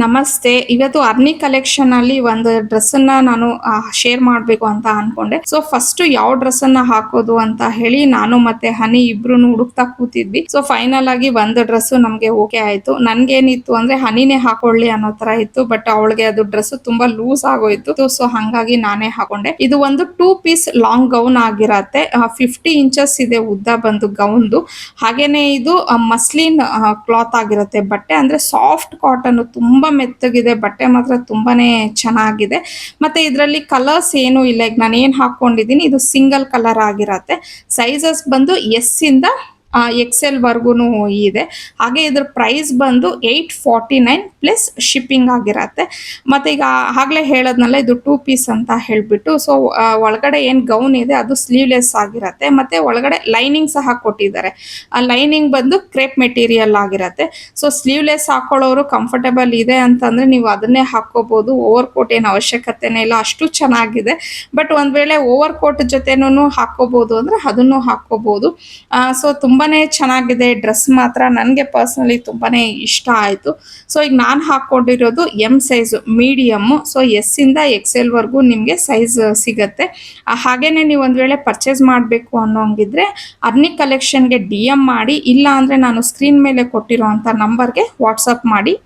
ನಮಸ್ತೆ. ಇವತ್ತು ಅರ್ನಿ ಕಲೆಕ್ಷನ್ ಅಲ್ಲಿ ಒಂದು ಡ್ರೆಸ್ ಅನ್ನ ನಾನು ಶೇರ್ ಮಾಡ್ಬೇಕು ಅಂತ ಅನ್ಕೊಂಡೆ. ಸೊ ಫಸ್ಟ್ ಯಾವ ಡ್ರೆಸ್ ಅನ್ನ ಹಾಕೋದು ಅಂತ ಹೇಳಿ ನಾನು ಮತ್ತೆ ಹನಿ ಇಬ್ರುನು ಹುಡುಕ್ತಾ ಕೂತಿದ್ವಿ. ಸೊ ಫೈನಲ್ ಆಗಿ ಒಂದು ಡ್ರೆಸ್ ನಮ್ಗೆ ಓಕೆ ಆಯ್ತು. ನನ್ಗೇನಿತ್ತು ಅಂದ್ರೆ ಹನಿನೇ ಹಾಕೊಳ್ಳಿ ಅನ್ನೋ ತರ ಇತ್ತು. ಬಟ್ ಅವಳಿಗೆ ಅದು ಡ್ರೆಸ್ ತುಂಬಾ ಲೂಸ್ ಆಗೋಯ್ತು. ಸೊ ಹಂಗಾಗಿ ನಾನೇ ಹಾಕೊಂಡೆ. ಇದು ಒಂದು 2 ಪೀಸ್ ಲಾಂಗ್ ಗೌನ್ ಆಗಿರತ್ತೆ. 50 ಇಂಚಸ್ ಇದೆ ಉದ್ದ ಬಂದು ಗೌನ್ದು. ಹಾಗೇನೆ ಇದು ಮಸ್ಲಿನ್ ಕ್ಲಾತ್ ಆಗಿರುತ್ತೆ ಬಟ್ಟೆ. ಅಂದ್ರೆ ಸಾಫ್ಟ್ ಕಾಟನ್ ತುಂಬಾ ಮೆತ್ತಗಿದೆ. ಬಟ್ಟೆ ಮಾತ್ರ ತುಂಬಾನೇ ಚೆನ್ನಾಗಿದೆ. ಮತ್ತೆ ಇದರಲ್ಲಿ ಕಲರ್ಸ್ ಏನು ಇಲ್ಲ. ಈಗ ನಾನು ಏನ್ ಹಾಕೊಂಡಿದ್ದೀನಿ ಇದು ಸಿಂಗಲ್ ಕಲರ್ ಆಗಿರತ್ತೆ. ಸೈಜಸ್ ಬಂದು ಎಸ್ ಇಂದ ಎಕ್ಸೆಲ್ ವರ್ಗುನು ಇದೆ. ಹಾಗೆ ಇದ್ರ ಪ್ರೈಸ್ ಬಂದು 849 ಪ್ಲಸ್ ಶಿಪ್ಪಿಂಗ್ ಆಗಿರತ್ತೆ. ಮತ್ತೆ ಈಗ ಆಗ್ಲೇ ಹೇಳದ್ನಲ್ಲ ಇದು 2 ಪೀಸ್ ಅಂತ ಹೇಳ್ಬಿಟ್ಟು. ಸೊ ಒಳಗಡೆ ಏನ್ ಗೌನ್ ಇದೆ ಅದು ಸ್ಲೀವ್ಲೆಸ್ ಆಗಿರತ್ತೆ. ಮತ್ತೆ ಒಳಗಡೆ ಲೈನಿಂಗ್ ಸಹ ಕೊಟ್ಟಿದ್ದಾರೆ. ಆ ಲೈನಿಂಗ್ ಬಂದು ಕ್ರೇಪ್ ಮೆಟೀರಿಯಲ್ ಆಗಿರತ್ತೆ. ಸೊ ಸ್ಲೀವ್ಲೆಸ್ ಹಾಕೊಳ್ಳೋರು ಕಂಫರ್ಟಬಲ್ ಇದೆ ಅಂತಂದ್ರೆ ನೀವು ಅದನ್ನೇ ಹಾಕೋಬಹುದು. ಓವರ್ ಕೋಟ್ ಏನು ಅವಶ್ಯಕತೆನೇ ಇಲ್ಲ, ಅಷ್ಟು ಚೆನ್ನಾಗಿದೆ. ಬಟ್ ಒಂದ್ ವೇಳೆ ಓವರ್ ಕೋಟ್ ಜೊತೆನೂ ಹಾಕೋಬಹುದು ಅಂದ್ರೆ ಅದನ್ನು ಹಾಕೋಬಹುದು. ಸೊ ತುಂಬಾನೇ ಚೆನ್ನಾಗಿದೆ ಡ್ರೆಸ್ ಮಾತ್ರ. ನನಗೆ ಪರ್ಸನಲಿ ತುಂಬಾನೇ ಇಷ್ಟ ಆಯ್ತು. ಸೊ ಈಗ ನಾನು ಹಾಕೊಂಡಿರೋದು M size medium. So S ಇಂದ ಎಕ್ಸೆಲ್ ವರ್ಗೂ ನಿಮ್ಗೆ ಸೈಜ್ ಸಿಗತ್ತೆ. ಹಾಗೇನೆ ನೀವು ಒಂದ್ ವೇಳೆ ಪರ್ಚೇಸ್ ಮಾಡಬೇಕು ಅನ್ನೋಂಗಿದ್ರೆ ಅರ್ನಿ ಕಲೆಕ್ಷನ್ಗೆ DM ಮಾಡಿ, ಇಲ್ಲ ಅಂದ್ರೆ ನಾನು ಸ್ಕ್ರೀನ್ ಮೇಲೆ ಕೊಟ್ಟಿರೋ ಅಂತ ನಂಬರ್ಗೆ ವಾಟ್ಸಪ್ ಮಾಡಿ